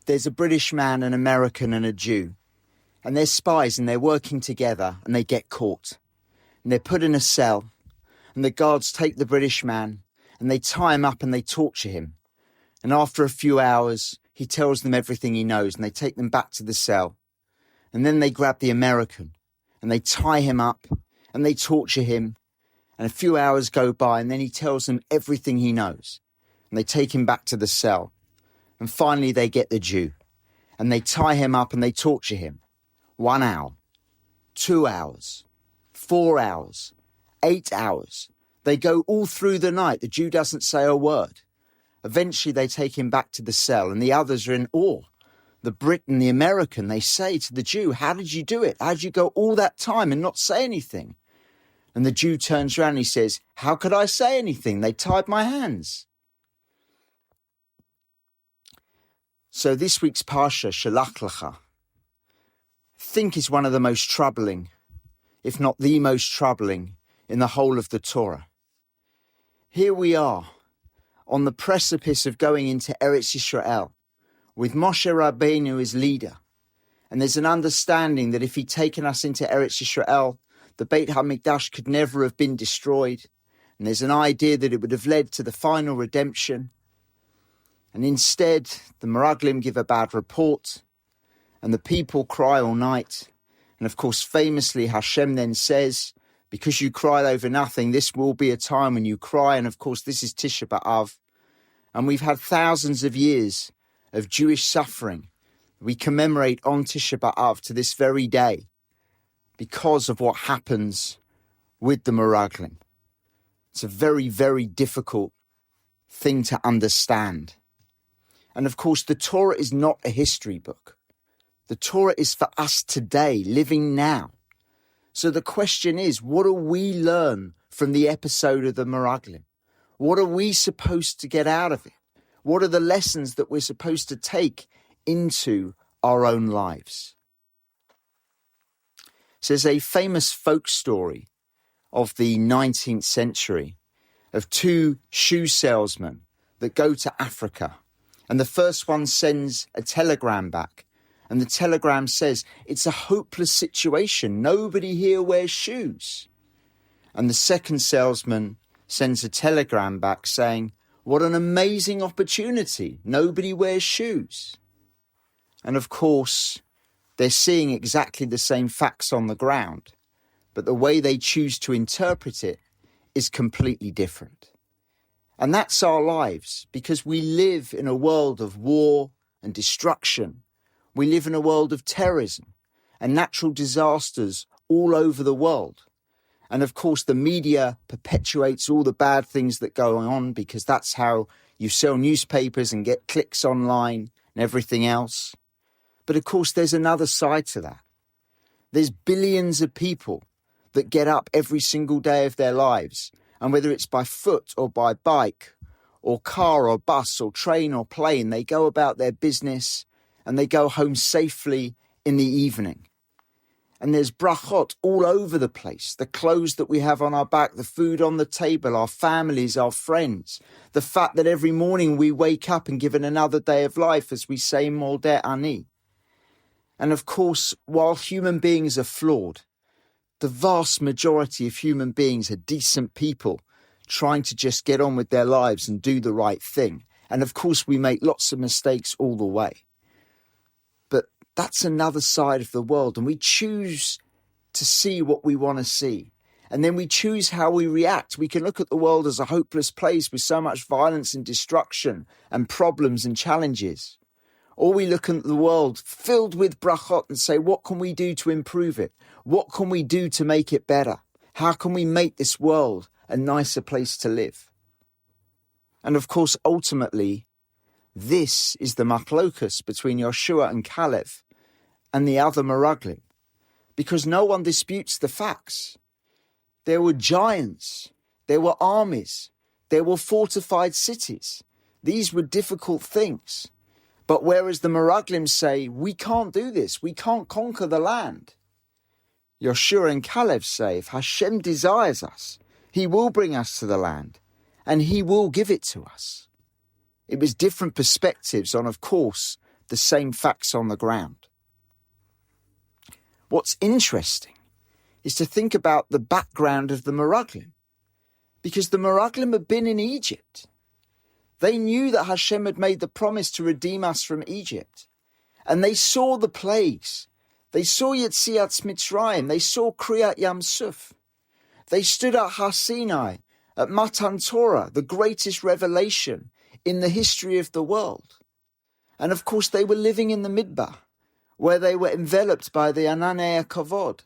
there's a British man, an American and a Jew. And they're spies and they're working together and they get caught. And they're put in a cell and the guards take the British man and they tie him up and they torture him. And after a few hours, he tells them everything he knows and they take them back to the cell. And then they grab the American and they tie him up and they torture him. And a few hours go by and then he tells them everything he knows. And they take him back to the cell. And finally they get the Jew. And they tie him up and they torture him. 1 hour, 2 hours, 4 hours, 8 hours. They go all through the night. The Jew doesn't say a word. Eventually they take him back to the cell and the others are in awe. The Brit and the American, they say to the Jew, how did you do it? How did you go all that time and not say anything? And the Jew turns around and he says, how could I say anything? They tied my hands. So this week's Parsha, Shelach, Lecha, I think is one of the most troubling, if not the most troubling, in the whole of the Torah. Here we are, on the precipice of going into Eretz Yisrael, with Moshe Rabbeinu as leader. And there's an understanding that if he'd taken us into Eretz Yisrael, the Beit HaMikdash could never have been destroyed. And there's an idea that it would have led to the final redemption. And instead, the Meraglim give a bad report, and the people cry all night. And of course, famously, Hashem then says, because you cried over nothing, this will be a time when you cry. And of course, this is Tisha B'Av. And we've had thousands of years of Jewish suffering. We commemorate on Tisha B'Av to this very day because of what happens with the Meraglim. It's a very, very difficult thing to understand. And of course, the Torah is not a history book. The Torah is for us today, living now. So the question is, what do we learn from the episode of the Meraglim? What are we supposed to get out of it? What are the lessons that we're supposed to take into our own lives? So there's a famous folk story of the 19th century of two shoe salesmen that go to Africa. And the first one sends a telegram back. And the telegram says, it's a hopeless situation. Nobody here wears shoes. And the second salesman sends a telegram back saying, what an amazing opportunity. Nobody wears shoes. And of course, they're seeing exactly the same facts on the ground. But the way they choose to interpret it is completely different. And that's our lives, because we live in a world of war and destruction. We live in a world of terrorism and natural disasters all over the world. And of course, the media perpetuates all the bad things that go on because that's how you sell newspapers and get clicks online and everything else. But of course, there's another side to that. There's billions of people that get up every single day of their lives. And whether it's by foot or by bike or car or bus or train or plane, they go about their business and they go home safely in the evening. And there's brachot all over the place. The clothes that we have on our back, the food on the table, our families, our friends. The fact that every morning we wake up and given another day of life, as we say, Moldeh Ani. And of course, while human beings are flawed, the vast majority of human beings are decent people trying to just get on with their lives and do the right thing. And of course, we make lots of mistakes all the way. But that's another side of the world. And we choose to see what we want to see. And then we choose how we react. We can look at the world as a hopeless place with so much violence and destruction and problems and challenges. Or we look at the world filled with brachot and say, what can we do to improve it? What can we do to make it better? How can we make this world a nicer place to live? And of course, ultimately, this is the machlokus between Yoshua and Caleb and the other Meraglim, because no one disputes the facts. There were giants, there were armies, there were fortified cities. These were difficult things. But whereas the Meraglim say, we can't do this, we can't conquer the land, Yoshua and Caleb say, if Hashem desires us, he will bring us to the land and he will give it to us. It was different perspectives on, of course, the same facts on the ground. What's interesting is to think about the background of the Meraglim, because the Meraglim had been in Egypt. They knew that Hashem had made the promise to redeem us from Egypt, and they saw the plagues. They saw Yetziat Mitzrayim. They saw Kriyat Yam Suf. They stood at Har Sinai, at Matan Torah, the greatest revelation in the history of the world. And of course, they were living in the Midbar, where they were enveloped by the Ananei Kavod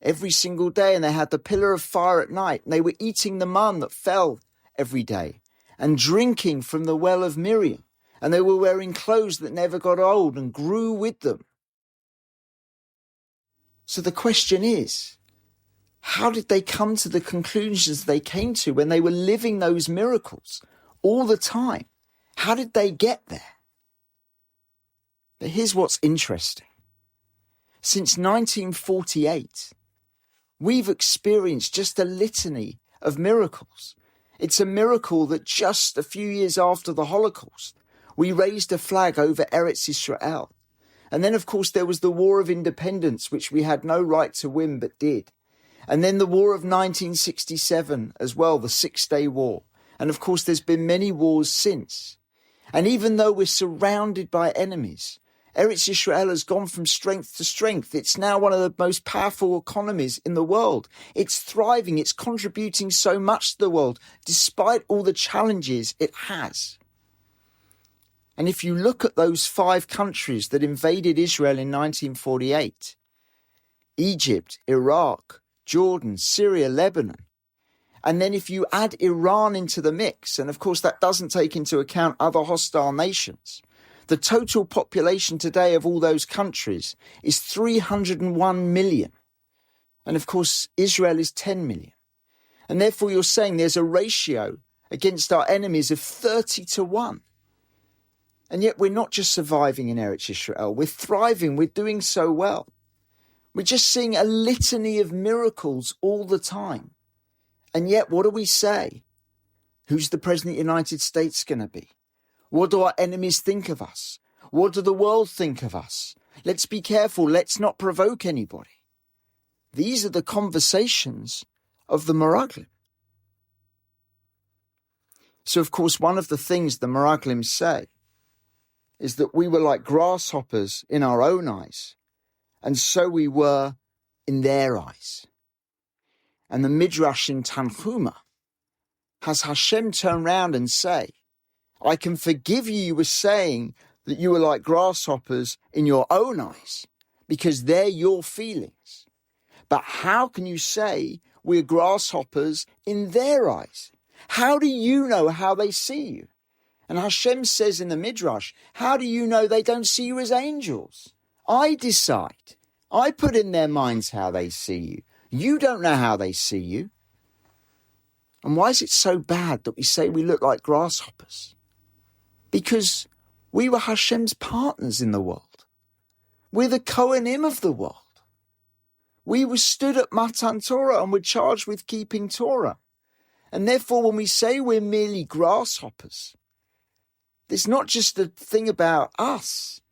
every single day, and they had the pillar of fire at night, and they were eating the man that fell every day, and drinking from the well of Miriam, and they were wearing clothes that never got old and grew with them. So the question is, how did they come to the conclusions they came to when they were living those miracles all the time? How did they get there? But here's what's interesting. Since 1948, we've experienced just a litany of miracles. It's a miracle that just a few years after the Holocaust, we raised a flag over Eretz Israel. And then, of course, there was the War of Independence, which we had no right to win but did. And then the War of 1967 as well, the Six-Day War. And of course, there's been many wars since. And even though we're surrounded by enemies, Eretz Yisrael has gone from strength to strength. It's now one of the most powerful economies in the world. It's thriving. It's contributing so much to the world, despite all the challenges it has. And if you look at those 5 countries that invaded Israel in 1948, Egypt, Iraq, Jordan, Syria, Lebanon, and then if you add Iran into the mix, and of course that doesn't take into account other hostile nations, the total population today of all those countries is 301 million. And of course, Israel is 10 million. And therefore you're saying there's a ratio against our enemies of 30-1. And yet we're not just surviving in Eretz Yisrael, we're thriving, we're doing so well. We're just seeing a litany of miracles all the time. And yet what do we say? Who's the President of the United States going to be? What do our enemies think of us? What do the world think of us? Let's be careful. Let's not provoke anybody. These are the conversations of the Meraglim. So, of course, one of the things the Meraglim say is that we were like grasshoppers in our own eyes, and so we were in their eyes. And the Midrash in Tanhuma has Hashem turn round and say, I can forgive you were saying that you were like grasshoppers in your own eyes, because they're your feelings. But how can you say we're grasshoppers in their eyes? How do you know how they see you? And Hashem says in the Midrash, how do you know they don't see you as angels? I decide. I put in their minds how they see you. You don't know how they see you. And why is it so bad that we say we look like grasshoppers? Because we were Hashem's partners in the world. We're the Kohanim of the world. We were stood at Matan Torah and were charged with keeping Torah. And therefore, when we say we're merely grasshoppers, there's not just a thing about us.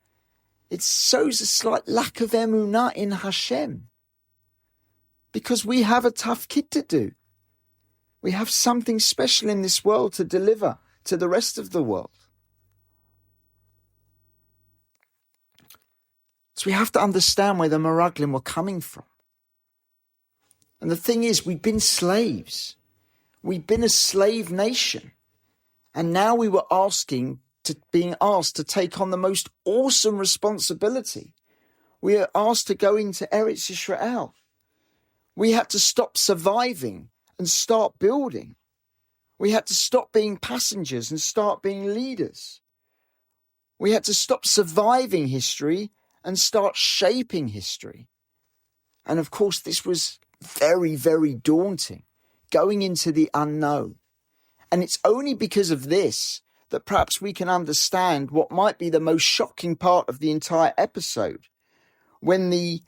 It shows a slight lack of emunah in Hashem. Because we have a tough kid to do. We have something special in this world to deliver to the rest of the world. So we have to understand where the Meraglim were coming from. And the thing is, we've been slaves. We've been a slave nation. And now we were being asked to take on the most awesome responsibility. We are asked to go into Eretz Yisrael. We had to stop surviving and start building. We had to stop being passengers and start being leaders. We had to stop surviving history and start shaping history. And of course, this was very, very daunting, going into the unknown. And it's only because of this that perhaps we can understand what might be the most shocking part of the entire episode. When the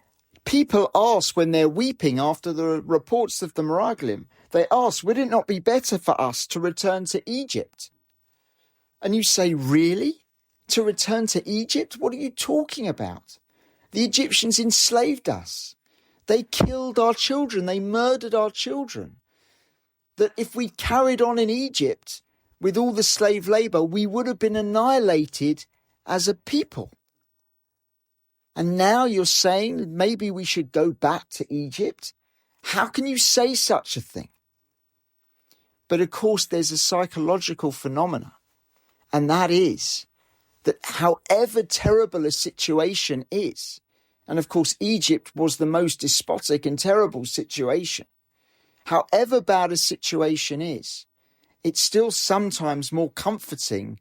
people ask, when they're weeping after the reports of the Meraglim, they ask, would it not be better for us to return to Egypt? And you say, really? To return to Egypt? What are you talking about? The Egyptians enslaved us. They killed our children. They murdered our children. That if we carried on in Egypt with all the slave labor, we would have been annihilated as a people. And now you're saying maybe we should go back to Egypt? How can you say such a thing? But of course, there's a psychological phenomena, and that is that however terrible a situation is, and of course Egypt was the most despotic and terrible situation, however bad a situation is, it's still sometimes more comforting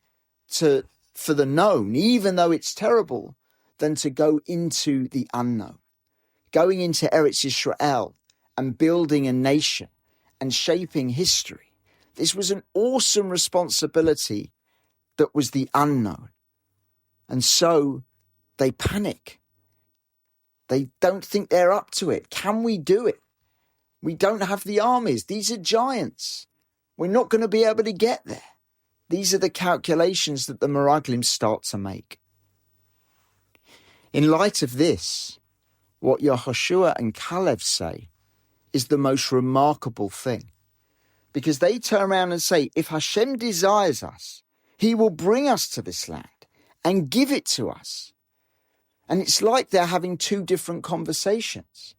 for the known, even though it's terrible, than to go into the unknown. Going into Eretz Yisrael and building a nation and shaping history. This was an awesome responsibility that was the unknown. And so they panic. They don't think they're up to it. Can we do it? We don't have the armies. These are giants. We're not going to be able to get there. These are the calculations that the Meraglim start to make. In light of this, what Yehoshua and Caleb say is the most remarkable thing. Because they turn around and say, if Hashem desires us, he will bring us to this land and give it to us. And it's like they're having two different conversations.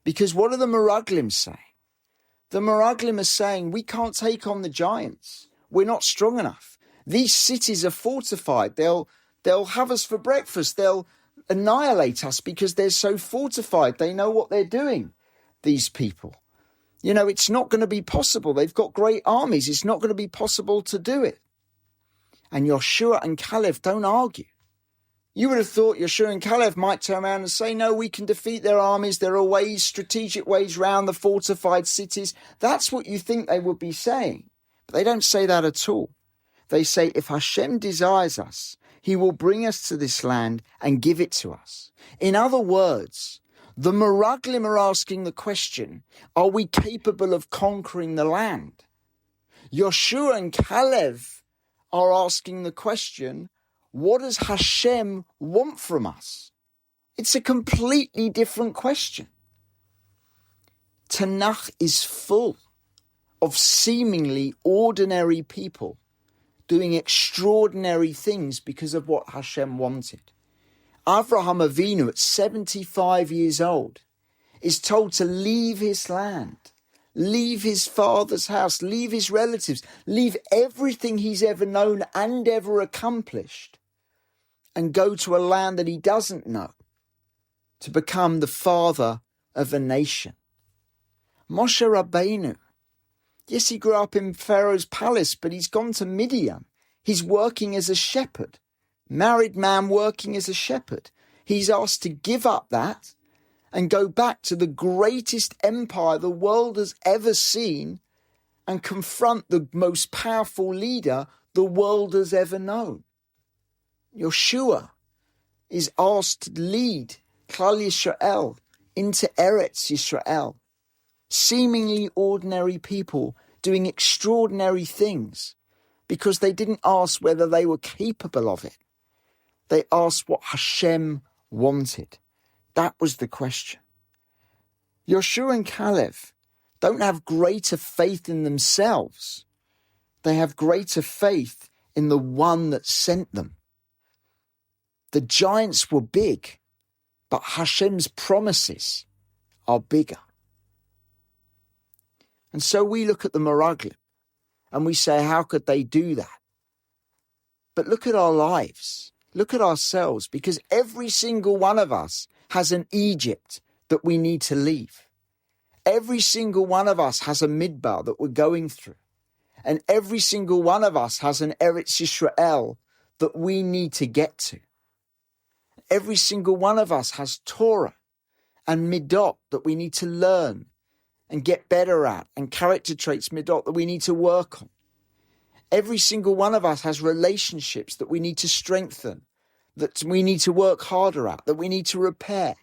Because what are the Meraglim saying? The Meraglim are saying, we can't take on the giants. We're not strong enough. These cities are fortified. They'll have us for breakfast. They'll annihilate us because they're so fortified. They know what they're doing, these people. You know, it's not going to be possible. They've got great armies. It's not going to be possible to do it. And Yehoshua and Caleb don't argue. You would have thought Yehoshua and Caleb might turn around and say, no, we can defeat their armies. There are ways, strategic ways round the fortified cities. That's what you think they would be saying. But they don't say that at all. They say, if Hashem desires us, he will bring us to this land and give it to us. In other words, the Meraglim are asking the question, are we capable of conquering the land? Yehoshua and Caleb are asking the question, what does Hashem want from us? It's a completely different question. Tanakh is full of seemingly ordinary people doing extraordinary things because of what Hashem wanted. Avraham Avinu, at 75 years old, is told to leave his land, leave his father's house, leave his relatives, leave everything he's ever known and ever accomplished, and go to a land that he doesn't know, to become the father of a nation. Moshe Rabbeinu, yes, he grew up in Pharaoh's palace, but he's gone to Midian. He's working as a shepherd, married man working as a shepherd. He's asked to give up that and go back to the greatest empire the world has ever seen and confront the most powerful leader the world has ever known. Yehoshua is asked to lead Klal Yisrael into Eretz Yisrael. Seemingly ordinary people doing extraordinary things because they didn't ask whether they were capable of it. They asked what Hashem wanted. That was the question. Yehoshua and Caleb don't have greater faith in themselves. They have greater faith in the one that sent them. The giants were big, but Hashem's promises are bigger. And so we look at the Meraglim and we say, how could they do that? But look at our lives. Look at ourselves, because every single one of us has an Egypt that we need to leave. Every single one of us has a midbar that we're going through. And every single one of us has an Eretz Yisrael that we need to get to. Every single one of us has Torah and midot that we need to learn and get better at, and character traits, midot, that we need to work on. Every single one of us has relationships that we need to strengthen, that we need to work harder at, that we need to repair,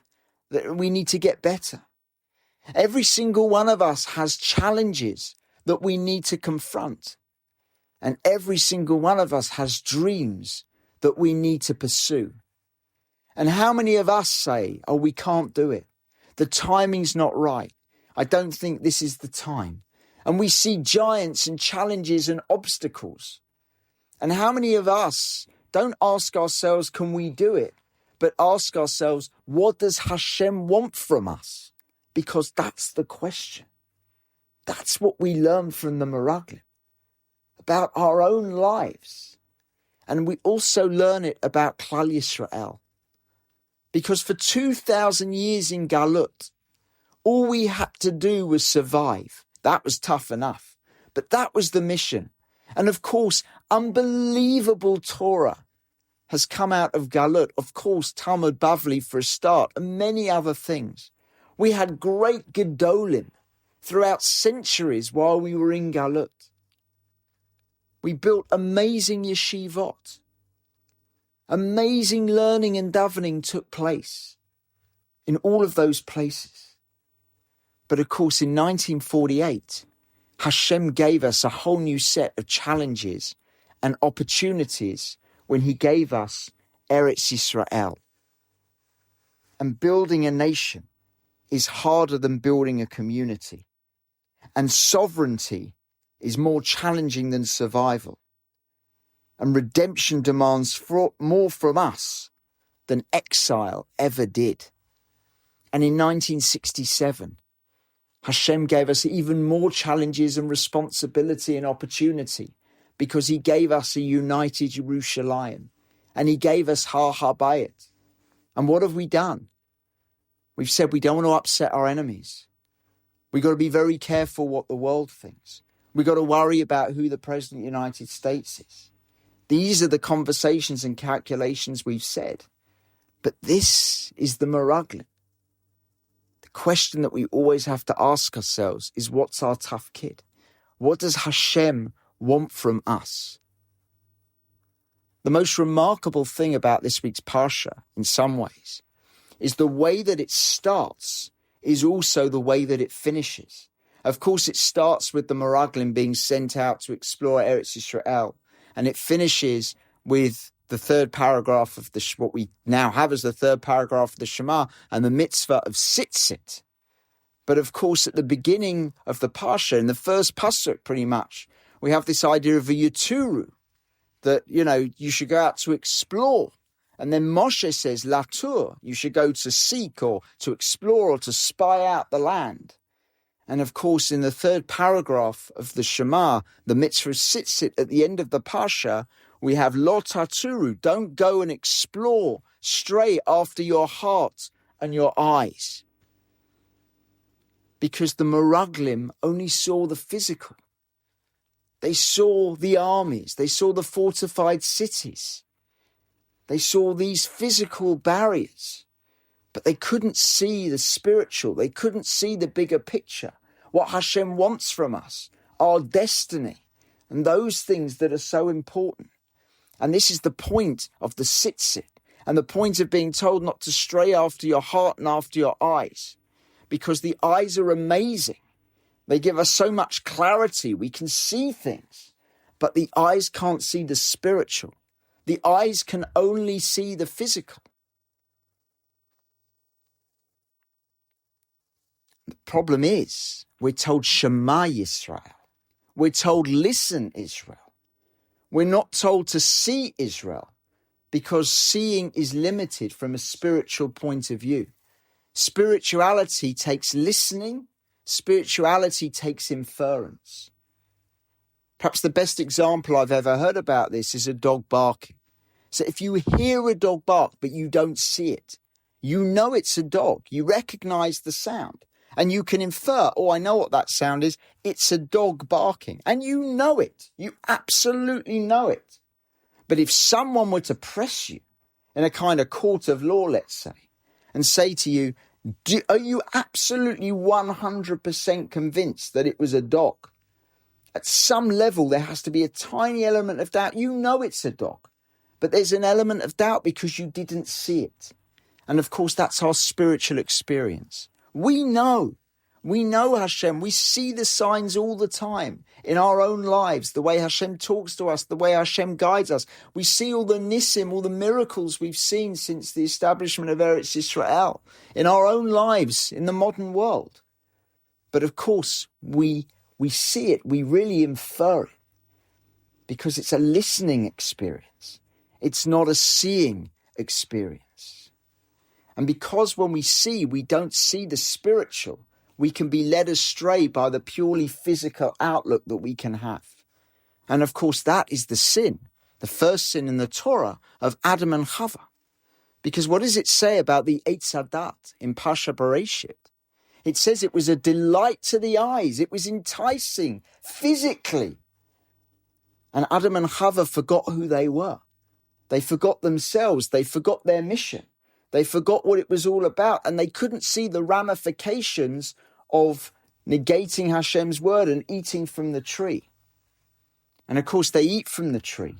that we need to get better. Every single one of us has challenges that we need to confront. And every single one of us has dreams that we need to pursue. And how many of us say, oh, we can't do it. The timing's not right. I don't think this is the time. And we see giants and challenges and obstacles. And how many of us don't ask ourselves, can we do it? But ask ourselves, what does Hashem want from us? Because that's the question. That's what we learn from the Meraglim, about our own lives. And we also learn it about Klal Yisrael. Because for 2,000 years in Galut, all we had to do was survive. That was tough enough. But that was the mission. And of course, unbelievable Torah has come out of Galut. Of course, Talmud Bavli for a start, and many other things. We had great Gedolim throughout centuries while we were in Galut. We built amazing yeshivot. Amazing learning and davening took place in all of those places. But of course, in 1948, Hashem gave us a whole new set of challenges and opportunities when he gave us Eretz Yisrael. And building a nation is harder than building a community. And sovereignty is more challenging than survival. And redemption demands more from us than exile ever did. And in 1967, Hashem gave us even more challenges and responsibility and opportunity because he gave us a united Yerushalayim and he gave us Har HaBayit. And what have we done? We've said we don't want to upset our enemies. We've got to be very careful what the world thinks. We've got to worry about who the President of the United States is. These are the conversations and calculations we've said. But this is the Meraglim. The question that we always have to ask ourselves is, what's our tough kid? What does Hashem want from us? The most remarkable thing about this week's Parsha, in some ways, is the way that it starts is also the way that it finishes. Of course, it starts with the Meraglim being sent out to explore Eretz Yisrael, and it finishes with the third paragraph of what we now have as the third paragraph of the Shema and the mitzvah of tzitzit. But of course, at the beginning of the Parsha, in the first pasuk pretty much, we have this idea of a yuturu, that, you should go out to explore. And then Moshe says, latur, you should go to seek or to explore or to spy out the land. And of course, in the third paragraph of the Shema, the mitzvah of tzitzit, at the end of the Parsha, we have lo taturu, don't go and explore, stray after your heart and your eyes. Because the Meraglim only saw the physical. They saw the armies, they saw the fortified cities. They saw these physical barriers. But they couldn't see the spiritual. They couldn't see the bigger picture. What Hashem wants from us, our destiny, and those things that are so important. And this is the point of the tzitzit, and the point of being told not to stray after your heart and after your eyes. Because the eyes are amazing. They give us so much clarity. We can see things. But the eyes can't see the spiritual. The eyes can only see the physical. The problem is, we're told Shema Yisrael. We're told listen Israel. We're not told to see Israel because seeing is limited from a spiritual point of view. Spirituality takes listening. Spirituality takes inference. Perhaps the best example I've ever heard about this is a dog barking. So if you hear a dog bark but you don't see it, you know it's a dog. You recognize the sound. And you can infer, oh, I know what that sound is. It's a dog barking. And you know it. You absolutely know it. But if someone were to press you in a kind of court of law, let's say, and say to you, are you absolutely 100% convinced that it was a dog? At some level, there has to be a tiny element of doubt. You know it's a dog. But there's an element of doubt because you didn't see it. And of course, that's our spiritual experience. We know We know Hashem. We see the signs all the time in our own lives, the way Hashem talks to us, the way Hashem guides us. We see all the nisim, all the miracles we've seen since the establishment of Eretz Yisrael in our own lives, in the modern world. But of course, we see it, we really infer it, because it's a listening experience. It's not a seeing experience. And because when we see, we don't see the spiritual, we can be led astray by the purely physical outlook that we can have. And of course, that is the sin, the first sin in the Torah of Adam and Chava. Because what does it say about the Eitz Hadat in Parsha Bereshit? It says it was a delight to the eyes. It was enticing physically. And Adam and Chava forgot who they were. They forgot themselves. They forgot their mission. They forgot what it was all about, and they couldn't see the ramifications of negating Hashem's word and eating from the tree. And of course, they eat from the tree.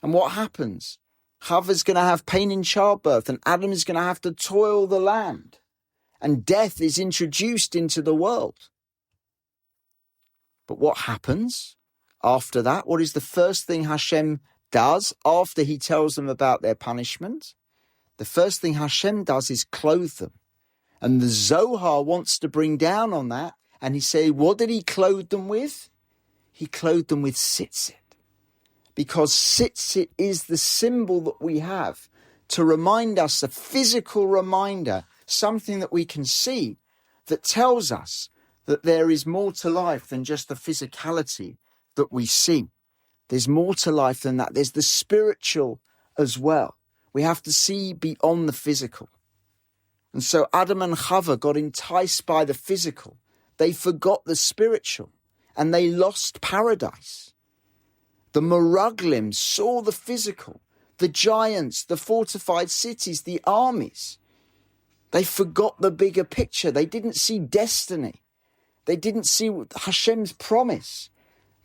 And what happens? Chava's going to have pain in childbirth, and Adam is going to have to toil the land. And death is introduced into the world. But what happens after that? What is the first thing Hashem does after he tells them about their punishment? The first thing Hashem does is clothe them. And the Zohar wants to bring down on that. And he says, what did he clothe them with? He clothed them with tzitzit. Because tzitzit is the symbol that we have to remind us, a physical reminder, something that we can see that tells us that there is more to life than just the physicality that we see. There's more to life than that. There's the spiritual as well. We have to see beyond the physical. And so Adam and Chava got enticed by the physical. They forgot the spiritual and they lost paradise. The Meraglim saw the physical, the giants, the fortified cities, the armies. They forgot the bigger picture. They didn't see destiny. They didn't see Hashem's promise.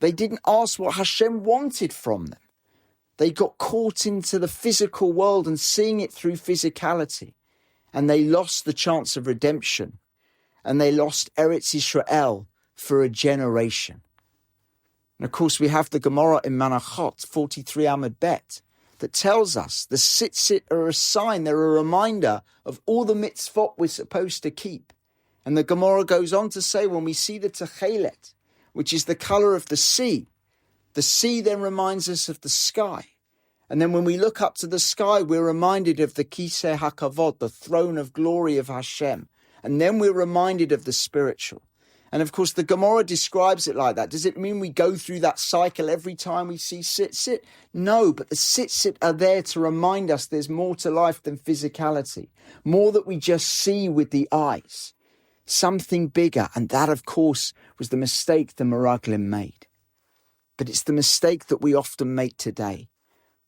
They didn't ask what Hashem wanted from them. They got caught into the physical world and seeing it through physicality. And they lost the chance of redemption. And they lost Eretz Yisrael for a generation. And of course, we have the Gemara in Menachot, 43 Amud Bet, that tells us the tzitzit are a sign, they're a reminder of all the mitzvot we're supposed to keep. And the Gemara goes on to say, when we see the techelet, which is the colour of the sea then reminds us of the sky. And then when we look up to the sky, we're reminded of the Kiseh HaKavod, the throne of glory of Hashem. And then we're reminded of the spiritual. And of course, the Gemara describes it like that. Does it mean we go through that cycle every time we see tzitzit? No, but the tzitzit are there to remind us there's more to life than physicality. More that we just see with the eyes. Something bigger. And that, of course, was the mistake the Meraglim made. But it's the mistake that we often make today.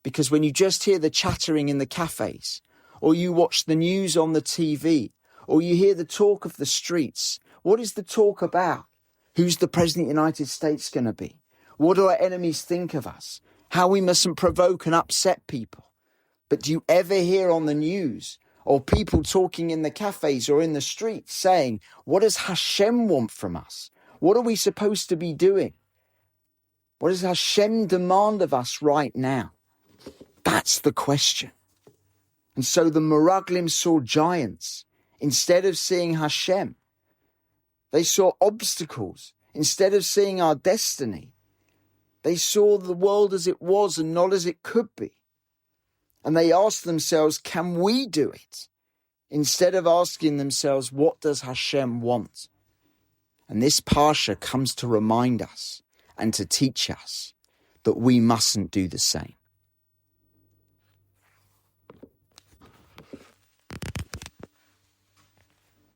Because when you just hear the chattering in the cafes, or you watch the news on the TV, or you hear the talk of the streets, what is the talk about? Who's the President of the United States going to be? What do our enemies think of us? How we mustn't provoke and upset people. But do you ever hear on the news or people talking in the cafes or in the streets saying, what does Hashem want from us? What are we supposed to be doing? What does Hashem demand of us right now? That's the question. And so the Meraglim saw giants instead of seeing Hashem. They saw obstacles instead of seeing our destiny. They saw the world as it was and not as it could be. And they asked themselves, can we do it? Instead of asking themselves, what does Hashem want? And this Parsha comes to remind us and to teach us that we mustn't do the same.